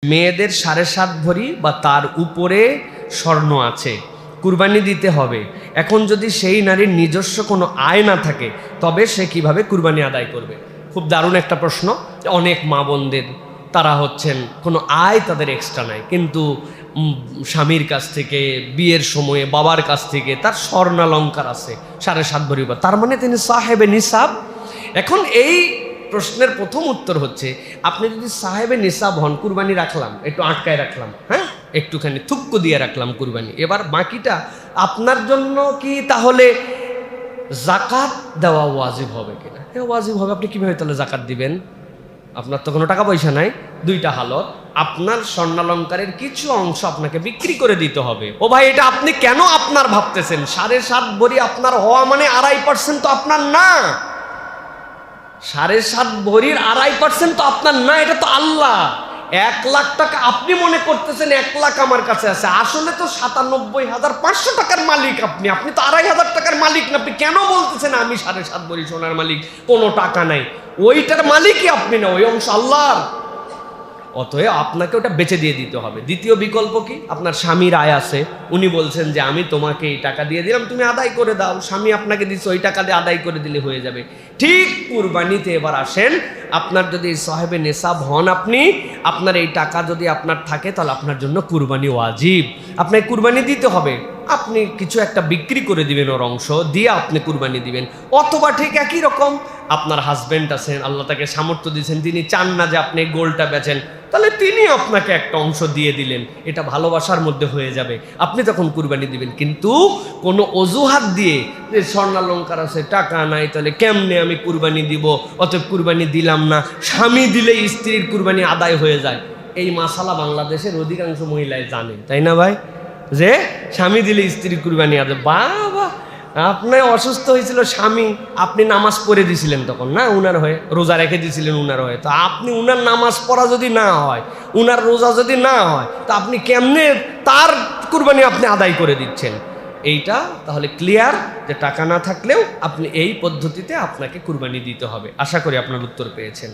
মেয়েদের 7.5 ভরি বা তার উপরে স্বর্ণ আছে, কুরবানি দিতে হবে। এখন যদি সেই নারীর নিজস্ব কোনো আয় না থাকে তবে সে কিভাবে কুরবানি আদায় করবে? খুব দারুণ একটা প্রশ্ন। অনেক মা বোনদের তারা হচ্ছেন কোনো আয় তাদের এক্সট্রা নাই, কিন্তু স্বামীর কাছ থেকে বিয়ের সময়ে বাবার কাছ থেকে তার স্বর্ণালঙ্কার আছে 7.5 ভরি, তার মানে তিনি সাহেবে নিসাব। এখন এই প্রশ্নের প্রথম উত্তর হচ্ছে, আপনি যদি সাহেবে নিসাব হন, কুরবানি রাখলাম, একটু আটকায় রাখলাম, হ্যাঁ, একটুখানি থুক্কু দিয়ে রাখলাম কুরবানি, এবার বাকিটা আপনার জন্য কি তাহলে জাকাত দেওয়া ওয়াজিব হবে কিনা? হ্যাঁ, ওয়াজিব হবে। আপনি কিভাবে তাহলে জাকাত দিবেন? আপনার তো কোনো টাকা পয়সা নাই। দুইটা হালত, আপনার স্বর্ণালঙ্কারের কিছু অংশ আপনাকে বিক্রি করে দিতে হবে। ও ভাই, এটা আপনি কেন আপনার ভাবতেছেন? 7.5 ভরি আপনার হওয়া মানে 2.5% তো আপনার না। 7.5 ভরির 2.5% তো আপনার না, এটা তো আল্লাহ। 1 লাখ টাকা আপনি মনে করতেছেন 1 লাখ আমার কাছে আছে, আসলে তো 97,500 টাকার মালিক আপনি। আপনি তো 2,500 টাকার মালিক না। আপনি কেন বলতেছেন আমি 7.5 ভরি সোনার মালিক, কোনো টাকা নাই? ওইটার মালিকই আপনি না, ওই অংশ আল্লাহর। অতএব আপনাকে ওটা বেচে দিয়ে দিতে হবে। দ্বিতীয় বিকল্প কি? আপনার স্বামীর আয় আছে, উনি বলছেন যে আমি তোমাকে এই টাকা দিয়ে দিলাম, তুমি আদায় করে দাও। স্বামী আপনাকে দিচ্ছে, ওই টাকা দিয়ে আদায় করে দিলে হয়ে যাবে। ঠিক কুরবানিতে এবার আসেন, আপনার যদি সাহেবে নেশাব হন, আপনি আপনার এই টাকা যদি আপনার থাকে তাহলে আপনার জন্য কুরবানি ওয়াজিব। আপনাকে কুরবানি দিতে হবে। আপনি কিছু একটা বিক্রি করে দিবেন, ওর অংশ দিয়ে আপনি কুরবানি দিবেন। অথবা ঠিক একই রকম আপনার হাজবেন্ড আছেন, আল্লাহ তাকে সামর্থ্য দিয়েছেন, তিনি চান না যে আপনি গোল্ডটা বেচেন, তাহলে তিনি আপনাকে একটা অংশ দিয়ে দিলেন, এটা ভালোবাসার মধ্যে হয়ে যাবে, আপনি তখন কুরবানি দিবেন। কিন্তু কোনো অজুহাত দিয়ে যে স্বর্ণালঙ্কার আছে, টাকা নাই, তাহলে কেমনে আমি কুরবানি দিব, অতএব কুরবানি দিলাম না, স্বামী দিলে স্ত্রীর কুরবানি আদায় হয়ে যায়, এই মাসালা বাংলাদেশের অধিকাংশ মহিলাই জানে, তাই না ভাই? যে স্বামী দিলে স্ত্রীর কুরবানি আদায়। বাবা, আপনার অসুস্থ হয়েছিল স্বামী, আপনি নামাজ পড়ে দিয়েছিলেন তখন, না উনার হয়ে রোজা রেখে দিয়েছিলেন উনার হয়ে, তো আপনি উনার নামাজ পড়া যদি না হয়, উনার রোজা যদি না হয়, তা আপনি কেমনে তার কুরবানি আপনি আদায় করে দিচ্ছেন? এইটা তাহলে ক্লিয়ার যে টাকা না থাকলেও আপনি এই পদ্ধতিতে আপনাকে কুরবানি দিতে হবে। আশা করি আপনার উত্তর পেয়েছেন।